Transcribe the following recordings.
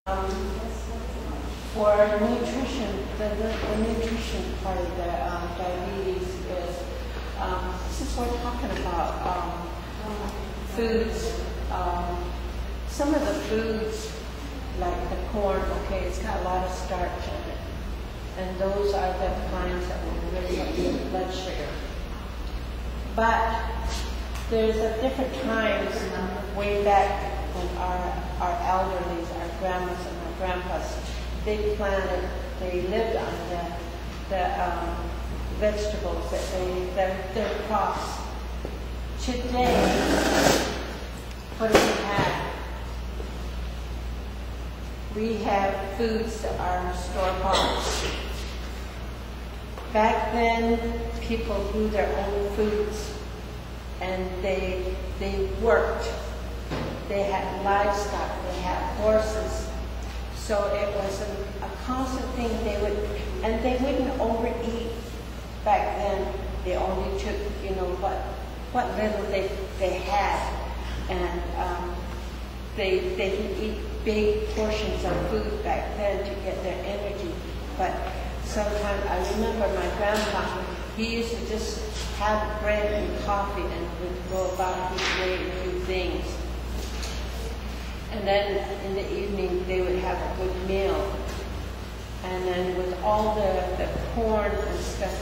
Um, for nutrition, the nutrition part of the diabetes is, since we're talking about foods, some of the foods, like the corn, okay, it's got a lot of starch in it. And those are the kinds that will really help your blood sugar. But there's a different times, way back when our elderlies, our grandmas and our grandpas, they lived on the vegetables that their crops. Today, what do we have? We have foods that are store-bought. Back then, people grew their own foods, and they worked. They had livestock, they had horses. So it was a constant thing. They wouldn't overeat. Back then, they only took, what little they had, and they didn't eat big portions of food back then to get their energy. But sometimes I remember my grandpa, he used to just have bread and coffee and would go about his way and do things. And then in the evening, they would have a good meal. And then with all the corn and stuff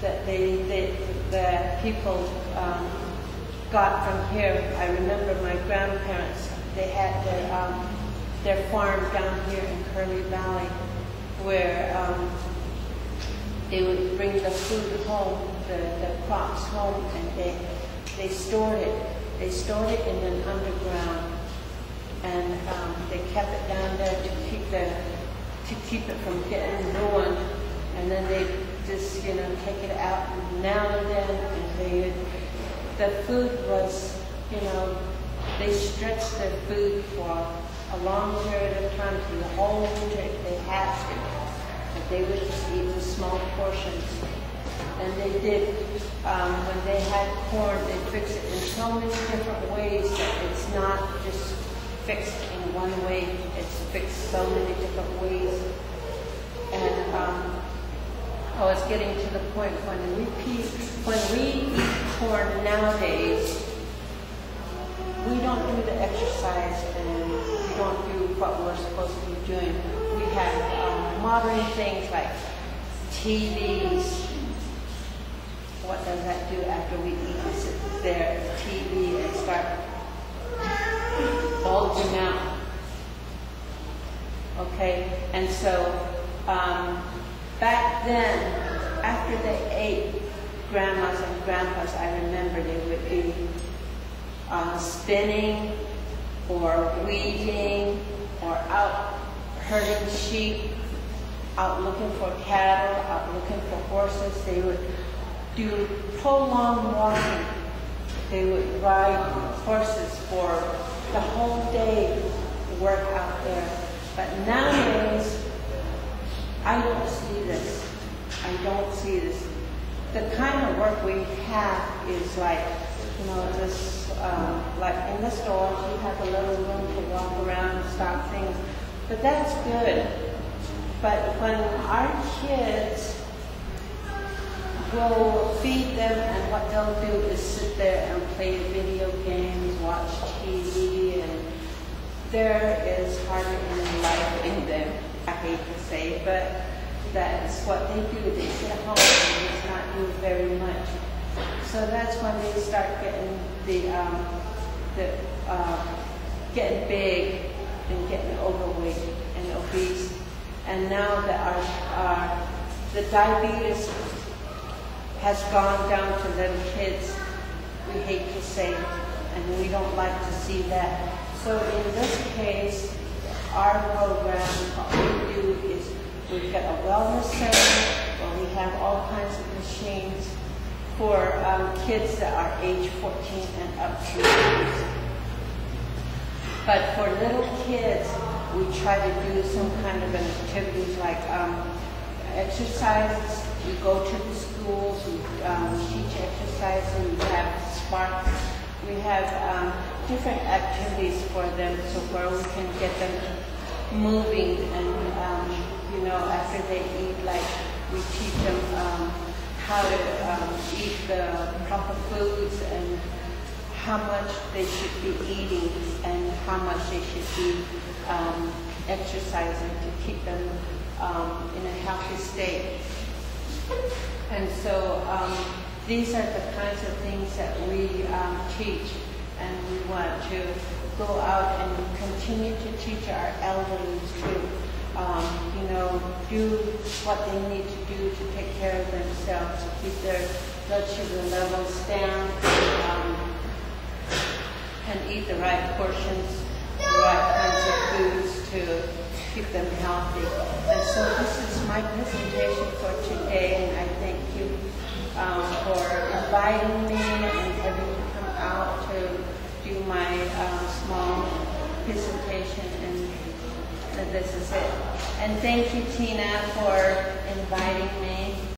that the people got from here, I remember my grandparents, they had their farm down here in Curly Valley, where they would bring the food home, the crops home, and they stored it. They stored it in an underground. And they kept it down there to keep it from getting ruined. And then they just take it out now and then. And the food was, they stretched their food for a long period of time through the whole winter if they had to. But they would just eat the small portions. And they did, when they had corn, they fixed it in so many different ways that it's not just fixed in one way, it's fixed so many different ways. And I was getting to the point when we eat corn nowadays, we don't do the exercise and we don't do what we're supposed to be doing. We have modern things like TVs. What does that do after we eat? We sit there at the TV and start bulging out. Okay, and so back then, after they ate, grandmas and grandpas, I remember they would be spinning or weeding or out herding sheep, out looking for cattle, out looking for horses. They would do prolonged walking. They would ride horses for the whole day to work out there. But nowadays, I don't see this. I don't see this. The kind of work we have is like, this, like in the stores, you have a little room to walk around and stock things. But that's good. But when our kids will feed them, and what they'll do is sit there and play video games, watch TV, and there is hardly any life in them. I hate to say, but that's what they do. They sit at home and just not do very much. So that's when they start getting getting big and getting overweight and obese. And now that the diabetes has gone down to little kids, we hate to say, and we don't like to see that. So in this case, our program, what we do is we've got a wellness center where we have all kinds of machines for kids that are age 14 and up to. But for little kids, we try to do some kind of an activities like exercises. We go to the schools, we teach exercise, and we have sparks. We have different activities for them, so where we can get them to moving, and you know, after they eat, like we teach them how to eat the proper foods and how much they should be eating and how much they should be exercising to keep them in a healthy state. And so these are the kinds of things that we teach, and we want to go out and continue to teach our elderly to, you know, do what they need to do to take care of themselves, to keep their blood sugar levels down, and eat the right portions, the right kinds of foods to keep them healthy. And so this is my presentation for today, and I thank you for inviting me and having me come out to do my small presentation, and this is it. And thank you, Tina, for inviting me.